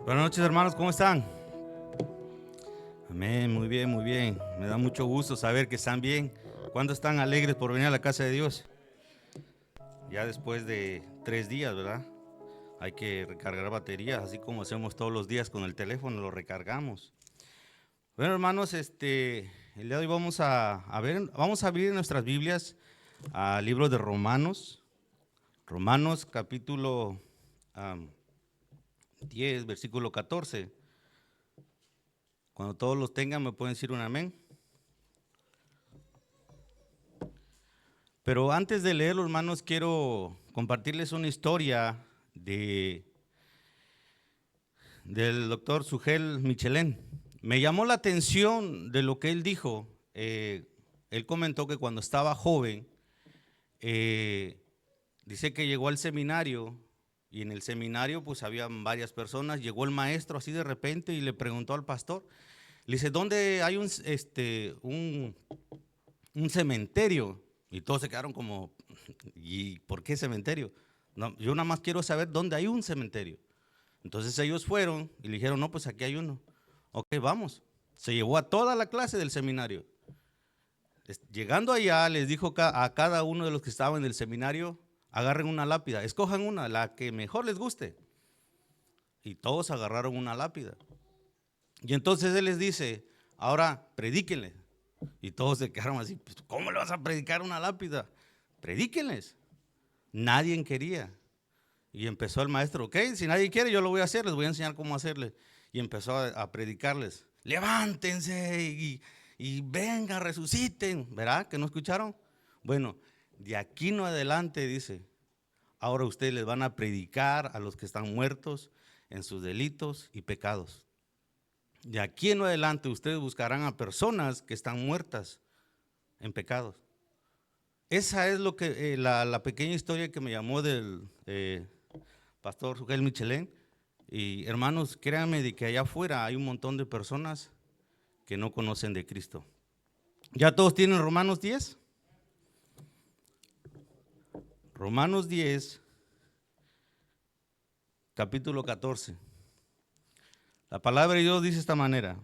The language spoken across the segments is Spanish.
Buenas noches, hermanos, ¿cómo están? Amén, muy bien, muy bien. Me da mucho gusto saber que están bien. ¿Cuándo están alegres por venir a la casa de Dios? Ya después de 3 días, ¿verdad? Hay que recargar baterías, así como hacemos todos los días con el teléfono, lo recargamos. Bueno, hermanos, el día de hoy vamos vamos a abrir nuestras Biblias al libro de Romanos. Romanos capítulo 10, versículo 14. Cuando todos los tengan, me pueden decir un amén. Pero antes de leerlo, hermanos, quiero compartirles una historia del doctor Sugel Michelén. Me llamó la atención de lo que él dijo. Él comentó que cuando estaba joven, dice que llegó al seminario y en el seminario pues había varias personas. Llegó el maestro así de repente y le preguntó al pastor, le dice, ¿dónde hay un cementerio? Y todos se quedaron como, ¿y por qué cementerio? No, yo nada más quiero saber dónde hay un cementerio. Entonces ellos fueron y le dijeron, no, pues aquí hay uno. Ok, vamos. Se llevó a toda la clase del seminario. Llegando allá, les dijo a cada uno de los que estaban en el seminario, agarren una lápida, escojan una, la que mejor les guste. Y todos agarraron una lápida. Y entonces él les dice, ahora predíquenle. Y todos se quedaron así, pues, ¿cómo le vas a predicar una lápida? Predíquenles. Nadie quería. Y empezó el maestro, ok, si nadie quiere, yo lo voy a hacer, les voy a enseñar cómo hacerle. Y empezó a predicarles, levántense y vengan, resuciten, ¿verdad? ¿Que no escucharon? Bueno, de aquí no adelante, dice, ahora ustedes les van a predicar a los que están muertos en sus delitos y pecados. De aquí en adelante ustedes buscarán a personas que están muertas en pecados. Esa es lo que la pequeña historia que me llamó del pastor Sugel Michelén. Y hermanos, créanme de que allá afuera hay un montón de personas que no conocen de Cristo. ¿Ya todos tienen Romanos 10? Romanos 10, capítulo 14. La palabra de Dios dice de esta manera: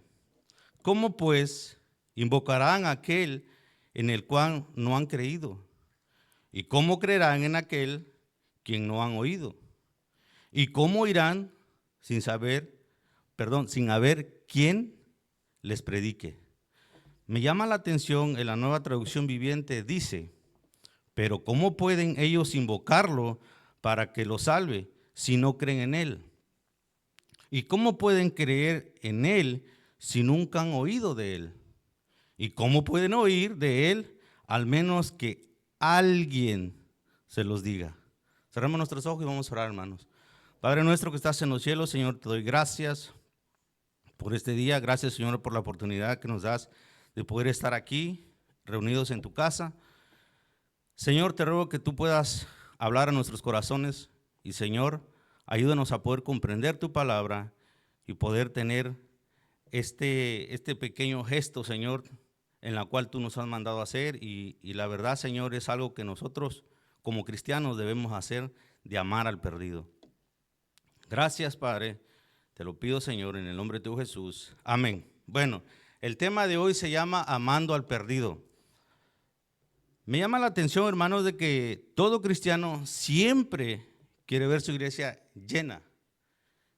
¿cómo pues invocarán a aquel en el cual no han creído? ¿Y cómo creerán en aquel quien no han oído? ¿Y cómo irán sin haber quien les predique? Me llama la atención en la Nueva Traducción Viviente, dice, pero ¿cómo pueden ellos invocarlo para que lo salve si no creen en él? ¿Y cómo pueden creer en él si nunca han oído de él? ¿Y cómo pueden oír de él al menos que alguien se los diga? Cerremos nuestros ojos y vamos a orar, hermanos. Padre nuestro que estás en los cielos, Señor, te doy gracias por este día. Gracias, Señor, por la oportunidad que nos das de poder estar aquí, reunidos en tu casa. Señor, te ruego que tú puedas hablar a nuestros corazones y, Señor, ayúdanos a poder comprender tu palabra y poder tener este pequeño gesto, Señor, en la cual tú nos has mandado a hacer. Y la verdad, Señor, es algo que nosotros como cristianos debemos hacer, de amar al perdido. Gracias, Padre. Te lo pido, Señor, en el nombre de tu Jesús. Amén. Bueno, el tema de hoy se llama Amando al perdido. Me llama la atención, hermanos, de que todo cristiano siempre quiere ver su iglesia llena.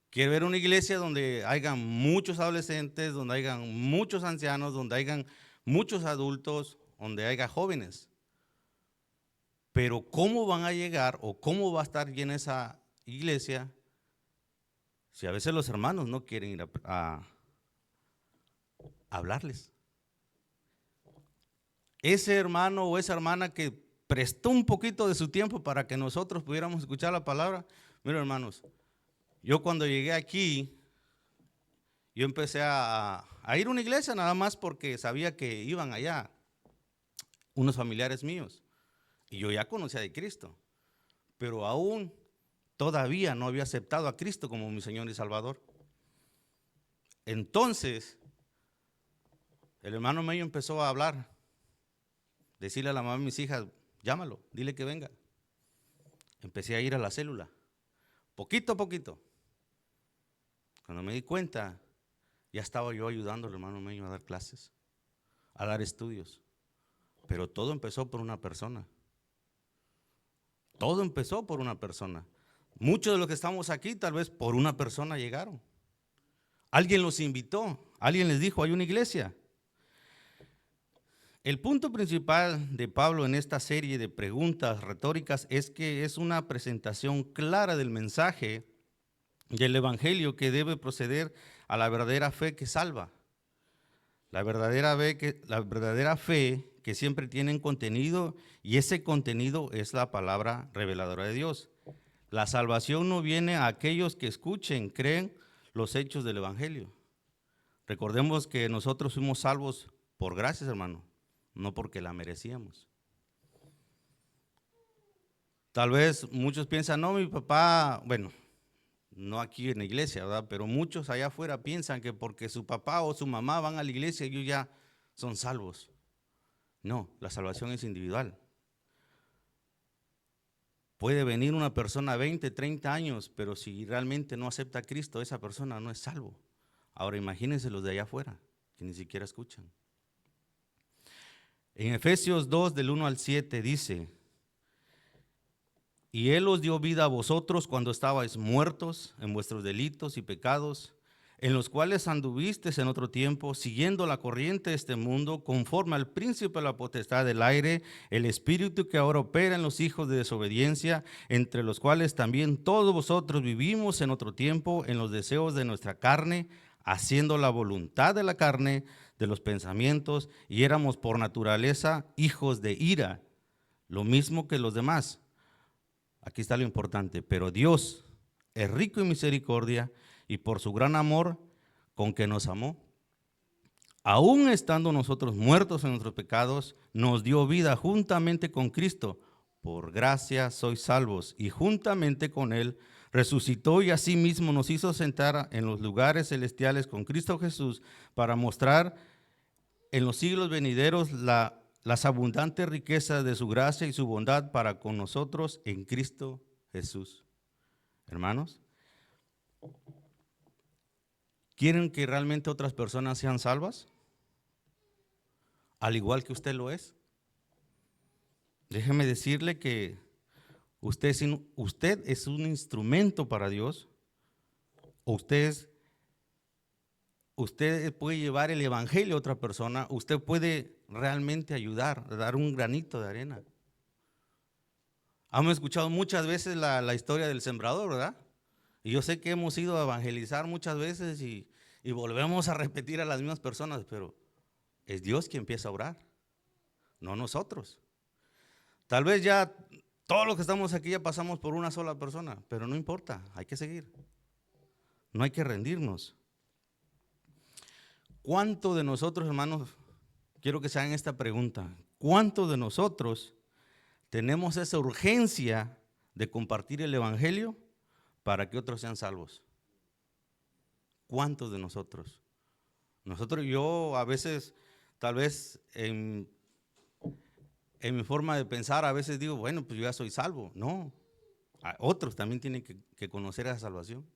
Quiere ver una iglesia donde hayan muchos adolescentes, donde hayan muchos ancianos, donde hayan muchos adultos, donde haya jóvenes. Pero ¿cómo van a llegar o cómo va a estar llena esa iglesia si a veces los hermanos no quieren ir a hablarles? Ese hermano o esa hermana que prestó un poquito de su tiempo para que nosotros pudiéramos escuchar la palabra. Miren, hermanos, yo cuando llegué aquí, yo empecé a ir a una iglesia nada más porque sabía que iban allá unos familiares míos y yo ya conocía de Cristo, pero aún todavía no había aceptado a Cristo como mi Señor y Salvador. Entonces, el hermano mío empezó a hablar, decirle a la mamá de mis hijas, llámalo, dile que venga. Empecé a ir a la célula, poquito a poquito. Cuando me di cuenta, ya estaba yo ayudando al hermano mío a dar clases, a dar estudios. Pero todo empezó por una persona. Todo empezó por una persona. Muchos de los que estamos aquí tal vez por una persona llegaron. Alguien los invitó, alguien les dijo, hay una iglesia. El punto principal de Pablo en esta serie de preguntas retóricas es que es una presentación clara del mensaje del evangelio que debe proceder a la verdadera fe que salva. La verdadera fe que siempre tiene un contenido, y ese contenido es la palabra reveladora de Dios. La salvación no viene a aquellos que escuchen, creen los hechos del evangelio. Recordemos que nosotros fuimos salvos por gracias, hermano, no porque la merecíamos. Tal vez muchos piensan, no, mi papá, bueno, no aquí en la iglesia, ¿verdad? Pero muchos allá afuera piensan que porque su papá o su mamá van a la iglesia, ellos ya son salvos. No, la salvación es individual. Puede venir una persona 20, 30 años, pero si realmente no acepta a Cristo, esa persona no es salvo. Ahora imagínense los de allá afuera, que ni siquiera escuchan. En Efesios 2, del 1 al 7 dice, y Él os dio vida a vosotros cuando estabais muertos en vuestros delitos y pecados, en los cuales anduvisteis en otro tiempo, siguiendo la corriente de este mundo, conforme al príncipe de la potestad del aire, el espíritu que ahora opera en los hijos de desobediencia, entre los cuales también todos vosotros vivimos en otro tiempo, en los deseos de nuestra carne, haciendo la voluntad de la carne, de los pensamientos, y éramos por naturaleza hijos de ira, lo mismo que los demás. Aquí está lo importante, pero Dios es rico en misericordia y por su gran amor con que nos amó, aún estando nosotros muertos en nuestros pecados, nos dio vida juntamente con Cristo. Por gracia sois salvos, y juntamente con Él resucitó y asimismo nos hizo sentar en los lugares celestiales con Cristo Jesús para mostrar en los siglos venideros las abundantes riquezas de su gracia y su bondad para con nosotros en Cristo Jesús. Hermanos, ¿quieren que realmente otras personas sean salvas? Al igual que usted lo es. Déjeme decirle que usted es un instrumento para Dios. Usted puede llevar el evangelio a otra persona. Usted puede realmente ayudar, dar un granito de arena. Hemos escuchado muchas veces la historia del sembrador, ¿verdad? Y yo sé que hemos ido a evangelizar muchas veces y volvemos a repetir a las mismas personas, pero es Dios quien empieza a orar, no nosotros. Tal vez ya todos los que estamos aquí ya pasamos por una sola persona, pero no importa, hay que seguir. No hay que rendirnos. ¿Cuánto de nosotros, hermanos, quiero que se hagan esta pregunta, cuánto de nosotros tenemos esa urgencia de compartir el evangelio para que otros sean salvos? ¿Cuántos de nosotros? Yo a veces, tal vez en mi forma de pensar, a veces digo, bueno, pues yo ya soy salvo. No, otros también tienen que conocer esa salvación.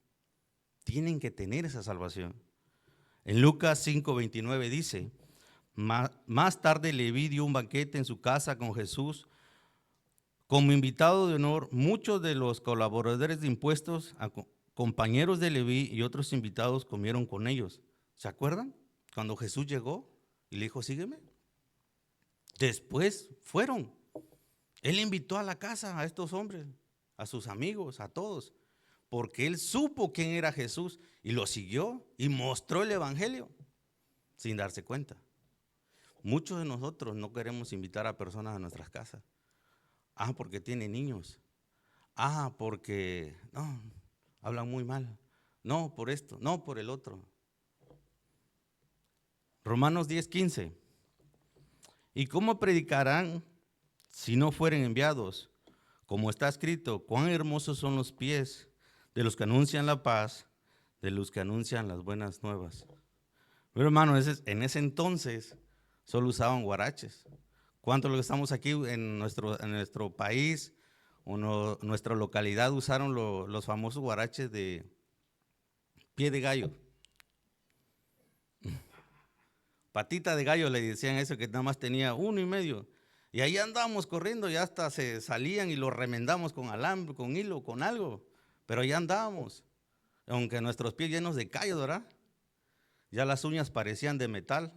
Tienen que tener esa salvación. En Lucas 5:29 dice, más tarde Leví dio un banquete en su casa con Jesús. Como invitado de honor, muchos de los colaboradores de impuestos, compañeros de Leví y otros invitados comieron con ellos. ¿Se acuerdan? Cuando Jesús llegó y le dijo, sígueme. Después fueron. Él invitó a la casa a estos hombres, a sus amigos, a todos, porque él supo quién era Jesús y lo siguió y mostró el evangelio sin darse cuenta. Muchos de nosotros no queremos invitar a personas a nuestras casas. Porque tienen niños. Porque no, hablan muy mal. No, por esto, no, por el otro. Romanos 10:15. ¿Y cómo predicarán si no fueren enviados? Como está escrito, cuán hermosos son los pies de los que anuncian la paz, de los que anuncian las buenas nuevas. Pero hermano, en ese entonces solo usaban guaraches. ¿Cuántos de los que estamos aquí en nuestro país o nuestra localidad usaron los famosos guaraches de pie de gallo. Patita de gallo le decían eso, que nada más tenía 1.5. Y ahí andábamos corriendo y hasta se salían y lo remendamos con alambre, con hilo, con algo. Pero ahí andábamos, aunque nuestros pies llenos de callos, ¿verdad? Ya las uñas parecían de metal.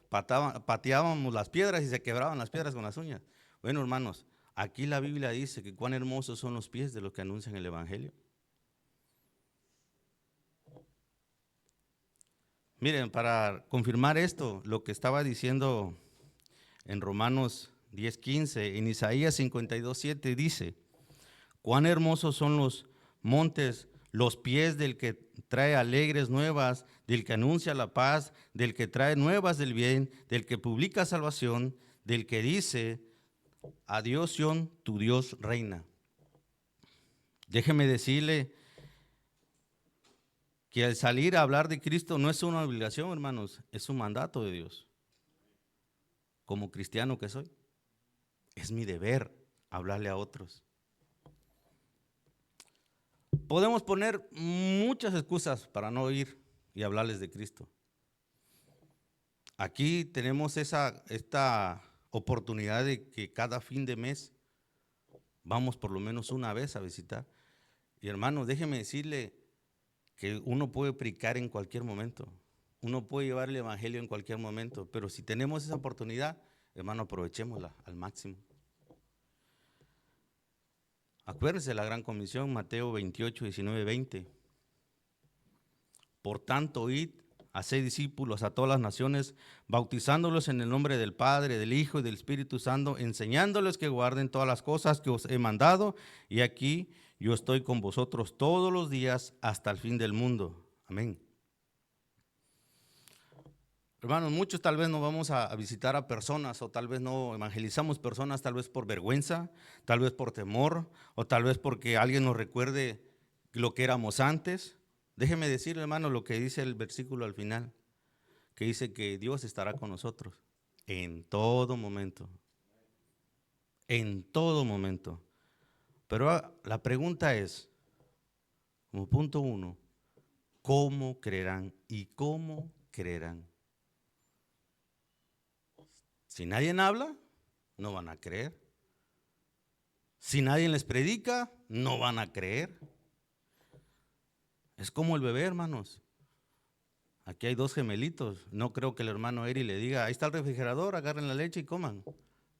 Pateábamos las piedras y se quebraban las piedras con las uñas. Bueno, hermanos, aquí la Biblia dice que cuán hermosos son los pies de los que anuncian el Evangelio. Miren, para confirmar esto, lo que estaba diciendo en Romanos 10:15, en Isaías 52:7 dice: cuán hermosos son los montes, los pies del que trae alegres nuevas, del que anuncia la paz, del que trae nuevas del bien, del que publica salvación, del que dice: a Dios Sión, tu Dios reina. Déjeme decirle que al salir a hablar de Cristo no es una obligación, hermanos, es un mandato de Dios. Como cristiano que soy, es mi deber hablarle a otros. Podemos poner muchas excusas para no ir y hablarles de Cristo. Aquí tenemos esta oportunidad de que cada fin de mes vamos por lo menos una vez a visitar. Y hermano, déjeme decirle que uno puede predicar en cualquier momento, uno puede llevar el evangelio en cualquier momento, pero si tenemos esa oportunidad, hermano, aprovechémosla al máximo. Acuérdense de la gran comisión, Mateo 28, 19, 20. Por tanto, id, haced discípulos a todas las naciones, bautizándolos en el nombre del Padre, del Hijo y del Espíritu Santo, enseñándoles que guarden todas las cosas que os he mandado, y aquí yo estoy con vosotros todos los días hasta el fin del mundo. Amén. Hermanos, muchos tal vez no vamos a visitar a personas, o tal vez no evangelizamos personas, tal vez por vergüenza, tal vez por temor, o tal vez porque alguien nos recuerde lo que éramos antes. Déjeme decirle, hermano, lo que dice el versículo al final, que dice que Dios estará con nosotros en todo momento. En todo momento. Pero la pregunta es, como punto 1, ¿cómo creerán y cómo creerán? Si nadie habla, no van a creer. Si nadie les predica, no van a creer. Es como el bebé, hermanos. Aquí hay 2 gemelitos. No creo que el hermano Eri le diga: ahí está el refrigerador, agarren la leche y coman.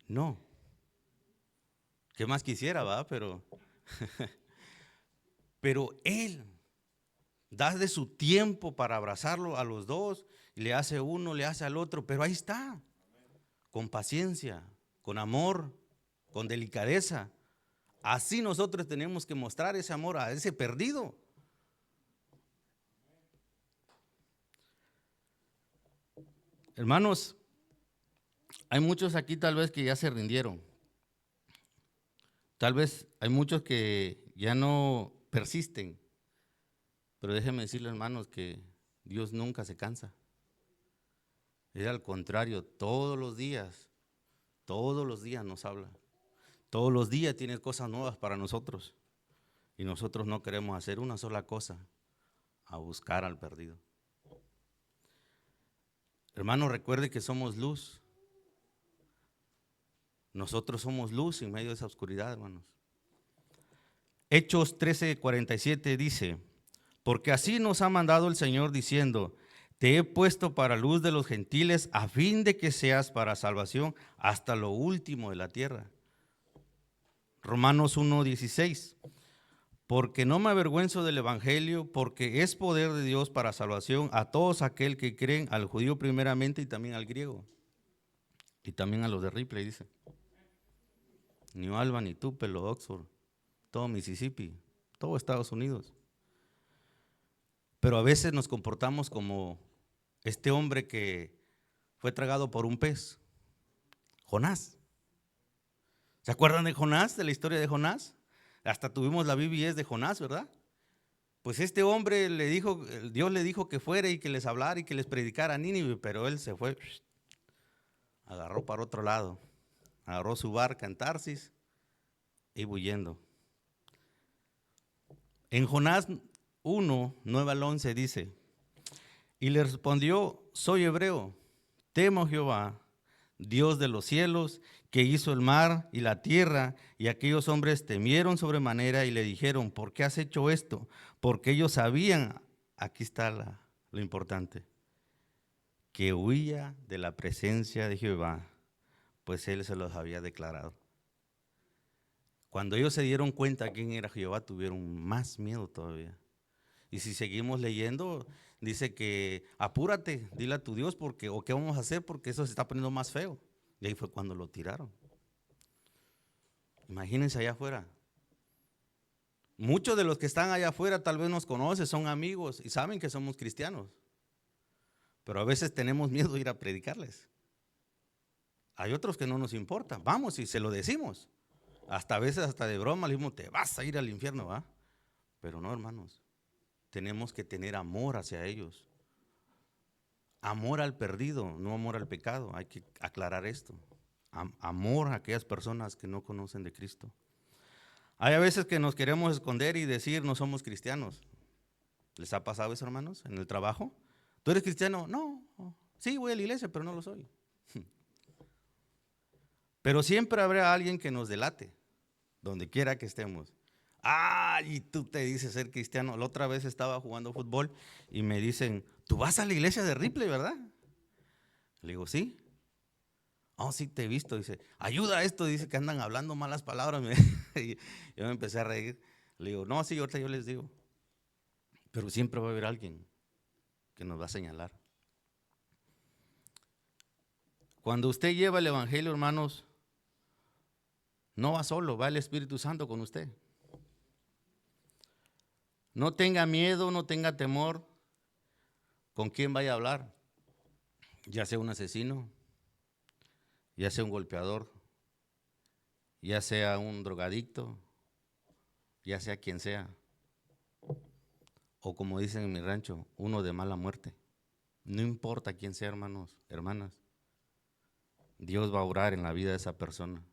No. ¿Qué más quisiera, va? Pero él da de su tiempo para abrazarlo a los dos. Le hace uno, le hace al otro, pero ahí está. Con paciencia, con amor, con delicadeza. Así nosotros tenemos que mostrar ese amor a ese perdido. Hermanos, hay muchos aquí tal vez que ya se rindieron. Tal vez hay muchos que ya no persisten. Pero déjenme decirles, hermanos, que Dios nunca se cansa. Es al contrario, todos los días nos habla. Todos los días tiene cosas nuevas para nosotros. Y nosotros no queremos hacer una sola cosa: a buscar al perdido. Hermano, recuerde que somos luz. Nosotros somos luz en medio de esa oscuridad, hermanos. Hechos 13:47 dice: porque así nos ha mandado el Señor diciendo: te he puesto para luz de los gentiles, a fin de que seas para salvación hasta lo último de la tierra. Romanos 1:16. Porque no me avergüenzo del evangelio, porque es poder de Dios para salvación a todos aquel que creen, al judío primeramente y también al griego. Y también a los de Ripley, dice. New Albany, Tupelo, Oxford, todo Mississippi, todo Estados Unidos. Pero a veces nos comportamos como este hombre que fue tragado por un pez, Jonás. ¿Se acuerdan de Jonás, de la historia de Jonás? Hasta tuvimos la BBS de Jonás, ¿verdad? Pues este hombre Dios le dijo que fuera y que les hablara y que les predicara a Nínive, pero él se fue, agarró para otro lado, agarró su barca en Tarsis y huyendo. En Jonás 1, 9 al 11 dice, y le respondió, soy hebreo, temo a Jehová, Dios de los cielos, que hizo el mar y la tierra, y aquellos hombres temieron sobremanera y le dijeron, ¿por qué has hecho esto? Porque ellos sabían, aquí está lo importante, que huía de la presencia de Jehová, pues él se los había declarado. Cuando ellos se dieron cuenta quién era Jehová, tuvieron más miedo todavía. Y si seguimos leyendo, dice que apúrate, dile a tu Dios, porque, o qué vamos a hacer, porque eso se está poniendo más feo. Y ahí fue cuando lo tiraron. Imagínense allá afuera. Muchos de los que están allá afuera tal vez nos conocen, son amigos y saben que somos cristianos. Pero a veces tenemos miedo de ir a predicarles. Hay otros que no nos importa. Vamos y se lo decimos. Hasta a veces, hasta de broma, le decimos, te vas a ir al infierno, ¿va? Pero no, hermanos. Tenemos que tener amor hacia ellos. Amor al perdido, no amor al pecado. Hay que aclarar esto. Amor a aquellas personas que no conocen de Cristo. Hay a veces que nos queremos esconder y decir no somos cristianos. ¿Les ha pasado eso, hermanos, en el trabajo? ¿Tú eres cristiano? No. Sí, voy a la iglesia, pero no lo soy. Pero siempre habrá alguien que nos delate, donde quiera que estemos. Y tú te dices ser cristiano. La otra vez estaba jugando fútbol y me dicen, ¿tú vas a la iglesia de Ripley, verdad? Le digo, sí. Sí, te he visto. Dice, ayuda a esto. Dice que andan hablando malas palabras. Y yo me empecé a reír. Le digo, no, sí, ahorita yo les digo. Pero siempre va a haber alguien que nos va a señalar. Cuando usted lleva el evangelio, hermanos, no va solo, va el Espíritu Santo con usted. No tenga miedo, no tenga temor con quién vaya a hablar, ya sea un asesino, ya sea un golpeador, ya sea un drogadicto, ya sea quien sea, o como dicen en mi rancho, uno de mala muerte. No importa quién sea, hermanos, hermanas, Dios va a orar en la vida de esa persona.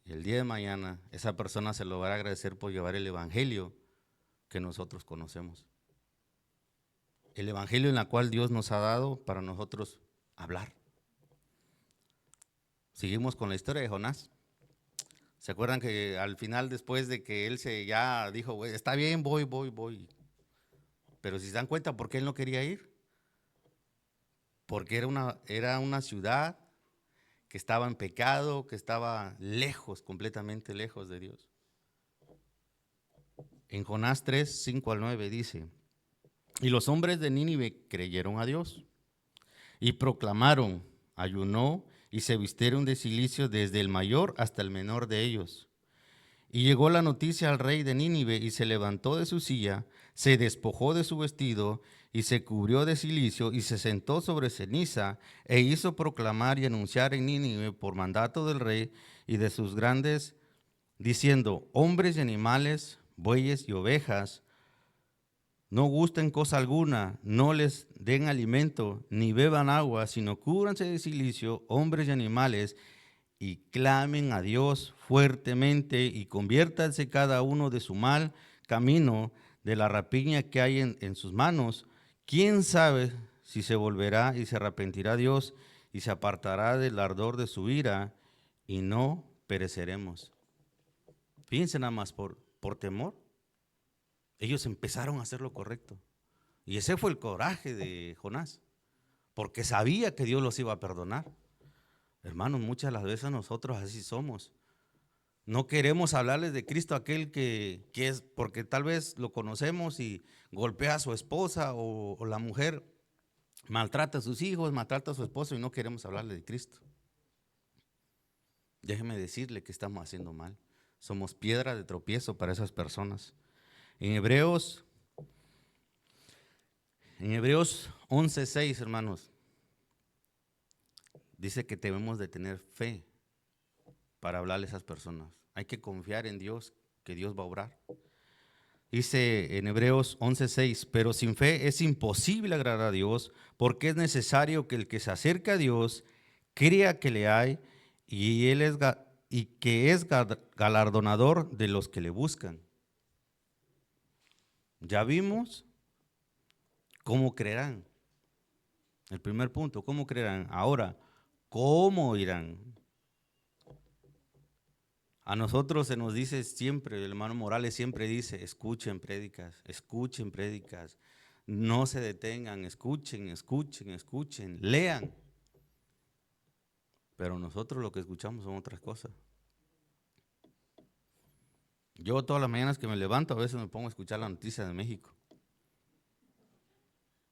Y el día de mañana, esa persona se lo va a agradecer por llevar el evangelio que nosotros conocemos. El evangelio en el cual Dios nos ha dado para nosotros hablar. Seguimos con la historia de Jonás. ¿Se acuerdan que al final, después de que él ya dijo, está bien, voy? Pero si se dan cuenta, ¿por qué él no quería ir? Porque era una ciudad que estaba en pecado, que estaba lejos, completamente lejos de Dios. En Jonás 3, 5 al 9 dice, y los hombres de Nínive creyeron a Dios y proclamaron, ayunó y se vistieron de cilicio desde el mayor hasta el menor de ellos. Y llegó la noticia al rey de Nínive y se levantó de su silla, se despojó de su vestido y se cubrió de cilicio y se sentó sobre ceniza e hizo proclamar y anunciar en Nínive por mandato del rey y de sus grandes, diciendo, hombres y animales, bueyes y ovejas, no gusten cosa alguna, no les den alimento, ni beban agua, sino cúbranse de cilicio, hombres y animales, y clamen a Dios fuertemente y conviértanse cada uno de su mal camino, de la rapiña que hay en sus manos. ¿Quién sabe si se volverá y se arrepentirá Dios y se apartará del ardor de su ira y no pereceremos? Fíjense nada más, por temor, ellos empezaron a hacer lo correcto. Y ese fue el coraje de Jonás, porque sabía que Dios los iba a perdonar. Hermanos, muchas de las veces nosotros así somos. No queremos hablarles de Cristo a aquel que es, porque tal vez lo conocemos y golpea a su esposa o la mujer maltrata a sus hijos, maltrata a su esposo y no queremos hablarle de Cristo. Déjeme decirle que estamos haciendo mal. Somos piedra de tropiezo para esas personas. En Hebreos 11:6, hermanos, dice que debemos de tener fe para hablarle a esas personas. Hay que confiar en Dios, que Dios va a obrar. Dice en Hebreos 11:6, pero sin fe es imposible agradar a Dios, porque es necesario que el que se acerca a Dios crea que le hay y que es galardonador de los que le buscan. Ya vimos cómo creerán. El primer punto, ¿cómo creerán? Ahora, ¿cómo irán? A nosotros se nos dice siempre, el hermano Morales siempre dice, escuchen prédicas, no se detengan, escuchen, lean. Pero nosotros lo que escuchamos son otras cosas. Yo todas las mañanas que me levanto a veces me pongo a escuchar la noticia de México.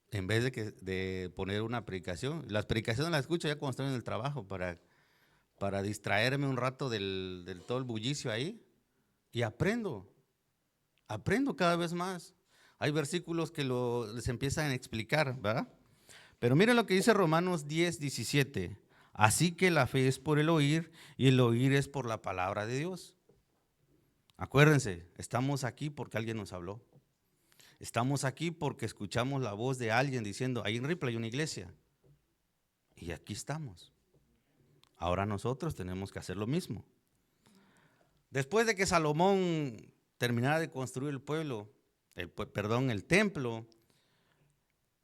En vez de poner una predicación. Las predicaciones las escucho ya cuando estoy en el trabajo para distraerme un rato del todo el bullicio ahí. Y aprendo cada vez más. Hay versículos que les empiezan a explicar, ¿verdad? Pero miren lo que dice Romanos 10:17. Así que la fe es por el oír y el oír es por la palabra de Dios. Acuérdense, estamos aquí porque alguien nos habló. Estamos aquí porque escuchamos la voz de alguien diciendo, ahí en Ripley hay una iglesia. Y aquí estamos. Ahora nosotros tenemos que hacer lo mismo. Después de que Salomón terminara de construir el templo,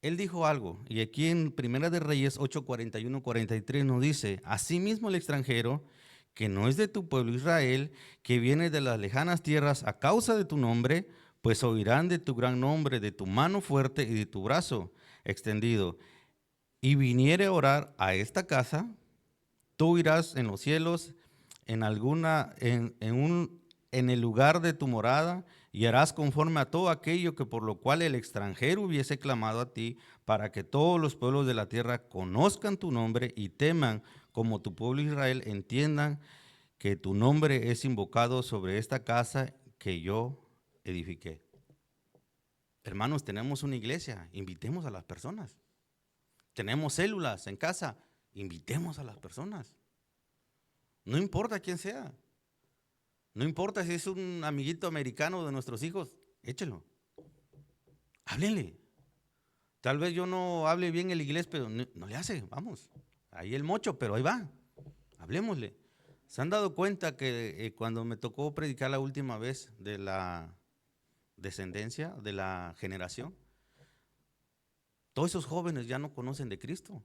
él dijo algo, y aquí en Primera de Reyes 8:41-43 nos dice, asimismo el extranjero, que no es de tu pueblo Israel, que viene de las lejanas tierras a causa de tu nombre, pues oirán de tu gran nombre, de tu mano fuerte y de tu brazo extendido, y viniere a orar a esta casa, tú irás en los cielos, en el lugar de tu morada, y harás conforme a todo aquello que por lo cual el extranjero hubiese clamado a ti, para que todos los pueblos de la tierra conozcan tu nombre y teman, como tu pueblo Israel, entiendan que tu nombre es invocado sobre esta casa que yo edifiqué. Hermanos, tenemos una iglesia, invitemos a las personas. Tenemos células en casa, invitemos a las personas. No importa quién sea. No importa si es un amiguito americano de nuestros hijos, échelo. Háblenle. Tal vez yo no hable bien el inglés, pero no le hace, vamos. Ahí el mocho, pero ahí va. Hablemosle. ¿Se han dado cuenta que cuando me tocó predicar la última vez de la descendencia, de la generación, todos esos jóvenes ya no conocen de Cristo?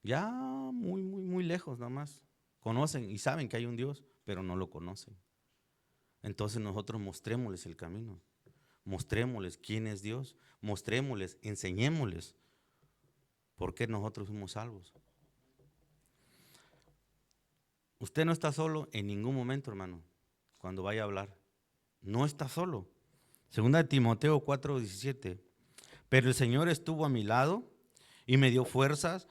Ya muy lejos nada más. Conocen y saben que hay un Dios, pero no lo conocen. Entonces nosotros mostrémosles el camino. Mostrémosles quién es Dios, mostrémosles, enseñémosles por qué nosotros somos salvos. Usted no está solo en ningún momento, hermano, cuando vaya a hablar. No está solo. Segunda de Timoteo 4:17. Pero el Señor estuvo a mi lado y me dio fuerzas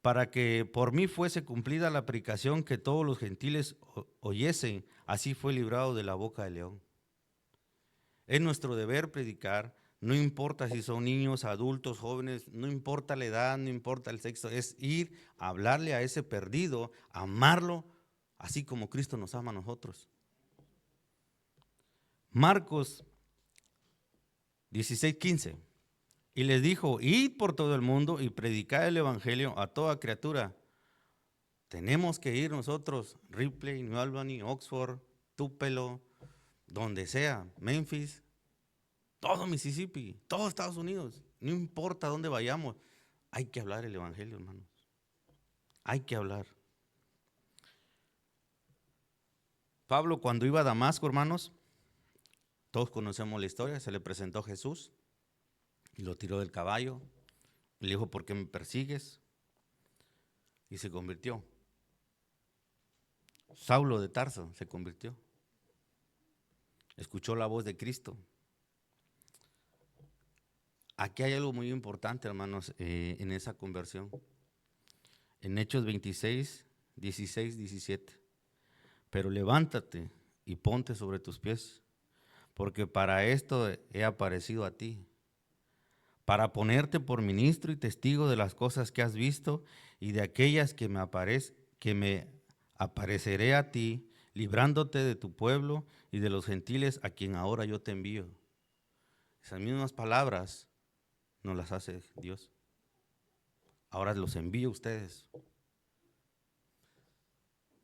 para que por mí fuese cumplida la predicación que todos los gentiles oyesen. Así fue librado de la boca del león. Es nuestro deber predicar, no importa si son niños, adultos, jóvenes, no importa la edad, no importa el sexo, es ir a hablarle a ese perdido, amarlo, así como Cristo nos ama a nosotros. Marcos 16:15. Y les dijo, id por todo el mundo y predicad el evangelio a toda criatura. Tenemos que ir nosotros, Ripley, New Albany, Oxford, Tupelo, donde sea, Memphis, todo Mississippi, todo Estados Unidos, no importa dónde vayamos, hay que hablar el evangelio, hermanos. Hay que hablar. Pablo, cuando iba a Damasco, hermanos, todos conocemos la historia, se le presentó Jesús y lo tiró del caballo y le dijo, ¿por qué me persigues? Y se convirtió. Saulo de Tarso se convirtió. Escuchó la voz de Cristo. Aquí hay algo muy importante, hermanos, en esa conversión. En Hechos 26, 16, 17. Pero levántate y ponte sobre tus pies, porque para esto he aparecido a ti, para ponerte por ministro y testigo de las cosas que has visto y de aquellas que me apareceré a ti, librándote de tu pueblo y de los gentiles a quien ahora yo te envío. Esas mismas palabras nos las hace Dios. Ahora los envío a ustedes.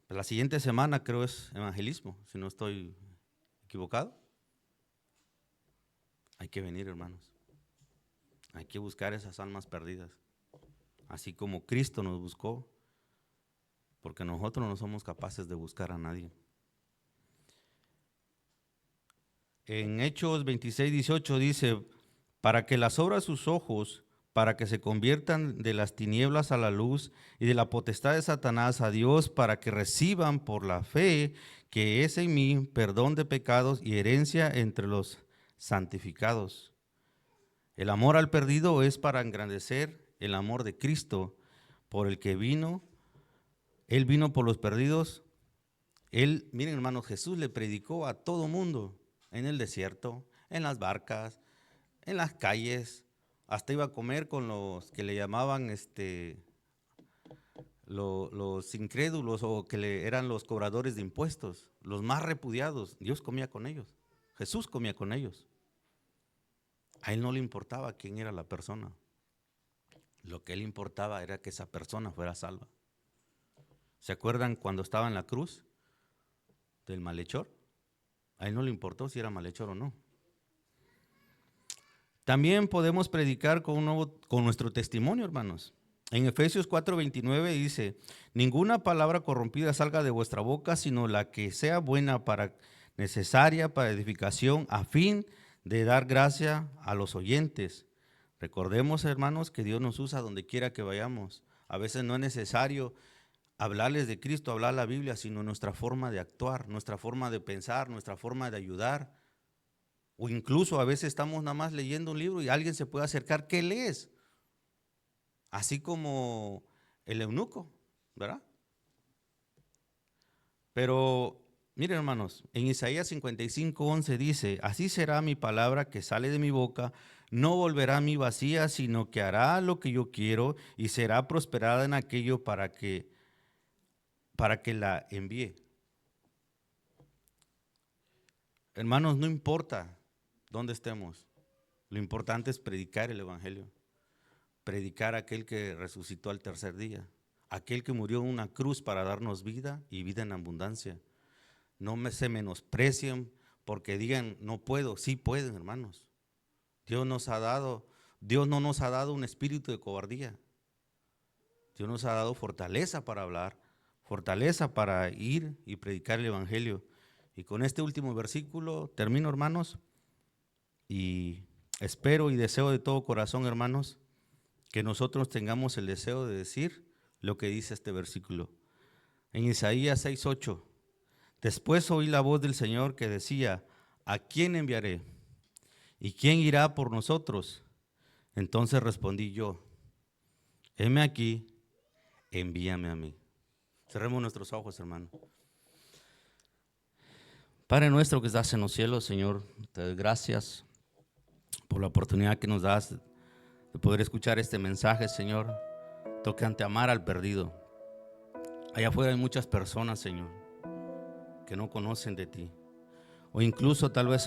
La siguiente semana creo es evangelismo, si no estoy equivocado. Hay que venir, hermanos. Hay que buscar esas almas perdidas. Así como Cristo nos buscó, porque nosotros no somos capaces de buscar a nadie. En Hechos 26:18 dice, para que las obras de sus ojos, para que se conviertan de las tinieblas a la luz y de la potestad de Satanás a Dios, para que reciban por la fe que es en mí perdón de pecados y herencia entre los santificados. El amor al perdido es para engrandecer el amor de Cristo, por el que vino. Él vino por los perdidos. Miren hermanos, Jesús le predicó a todo mundo, en el desierto, en las barcas, en las calles, hasta iba a comer con los que le llamaban los incrédulos o que eran los cobradores de impuestos, los más repudiados. Dios comía con ellos, Jesús comía con ellos. A él no le importaba quién era la persona, lo que a él importaba era que esa persona fuera salva. ¿Se acuerdan cuando estaba en la cruz del malhechor? A él no le importó si era malhechor o no. También podemos predicar con nuestro testimonio, hermanos. En Efesios 4:29 dice, ninguna palabra corrompida salga de vuestra boca, sino la que sea buena necesaria para edificación, a fin de dar gracia a los oyentes. Recordemos, hermanos, que Dios nos usa donde quiera que vayamos. A veces no es necesario hablarles de Cristo, hablar la Biblia, sino nuestra forma de actuar, nuestra forma de pensar, nuestra forma de ayudar. O incluso a veces estamos nada más leyendo un libro y alguien se puede acercar, ¿qué lees? Así como el eunuco, ¿verdad? Pero miren hermanos, en Isaías 55:11 dice, así será mi palabra que sale de mi boca, no volverá a mí vacía, sino que hará lo que yo quiero y será prosperada en aquello para que la envíe. Hermanos, no importa dónde estemos, lo importante es predicar el evangelio, predicar a aquel que resucitó al tercer día, aquel que murió en una cruz para darnos vida y vida en abundancia. No se menosprecien porque digan, no puedo. Sí pueden, hermanos. Dios no nos ha dado un espíritu de cobardía. Dios nos ha dado fortaleza para hablar, fortaleza para ir y predicar el evangelio. Y con este último versículo termino, hermanos, y espero y deseo de todo corazón, hermanos, que nosotros tengamos el deseo de decir lo que dice este versículo. En Isaías 6:8, después oí la voz del Señor que decía, ¿a quién enviaré? ¿Y quién irá por nosotros? Entonces respondí yo, heme aquí, envíame a mí. Cerremos nuestros ojos, hermano. Padre nuestro que estás en los cielos, Señor, te doy gracias por la oportunidad que nos das de poder escuchar este mensaje, Señor, tocante amar al perdido. Allá afuera hay muchas personas, Señor, que no conocen de ti. O incluso tal vez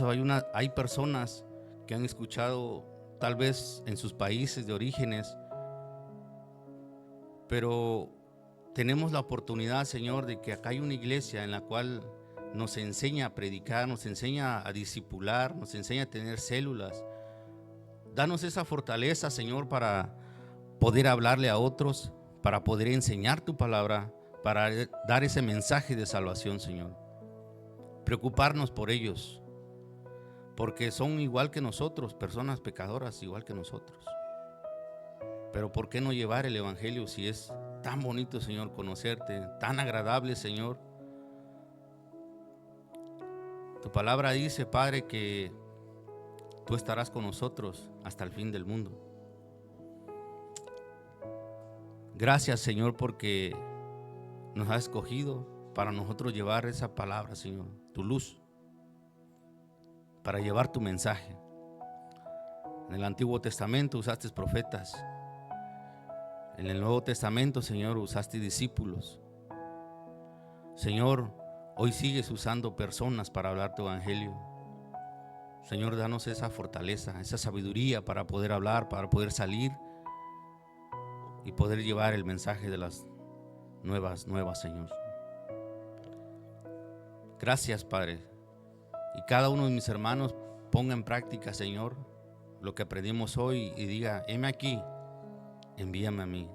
hay personas que han escuchado tal vez en sus países de orígenes, pero tenemos la oportunidad, Señor, de que acá hay una iglesia en la cual nos enseña a predicar, nos enseña a discipular, nos enseña a tener células. Danos esa fortaleza, Señor, para poder hablarle a otros, para poder enseñar tu palabra, para dar ese mensaje de salvación, Señor. Preocuparnos por ellos, porque son igual que nosotros, personas pecadoras igual que nosotros. Pero ¿por qué no llevar el evangelio si es tan bonito, Señor, conocerte, tan agradable, Señor? Tu palabra dice, Padre, que tú estarás con nosotros hasta el fin del mundo. Gracias, Señor, porque nos has escogido para nosotros llevar esa palabra, Señor, tu luz, para llevar tu mensaje. En el Antiguo Testamento usaste profetas. En el Nuevo Testamento, Señor, usaste discípulos. Señor, hoy sigues usando personas para hablar tu evangelio. Señor, danos esa fortaleza, esa sabiduría para poder hablar, para poder salir y poder llevar el mensaje de las nuevas, Señor. Gracias, Padre. Y cada uno de mis hermanos ponga en práctica, Señor, lo que aprendimos hoy y diga: heme aquí, envíame a mí.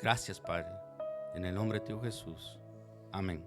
Gracias, Padre, en el nombre de tu Jesús. Amén.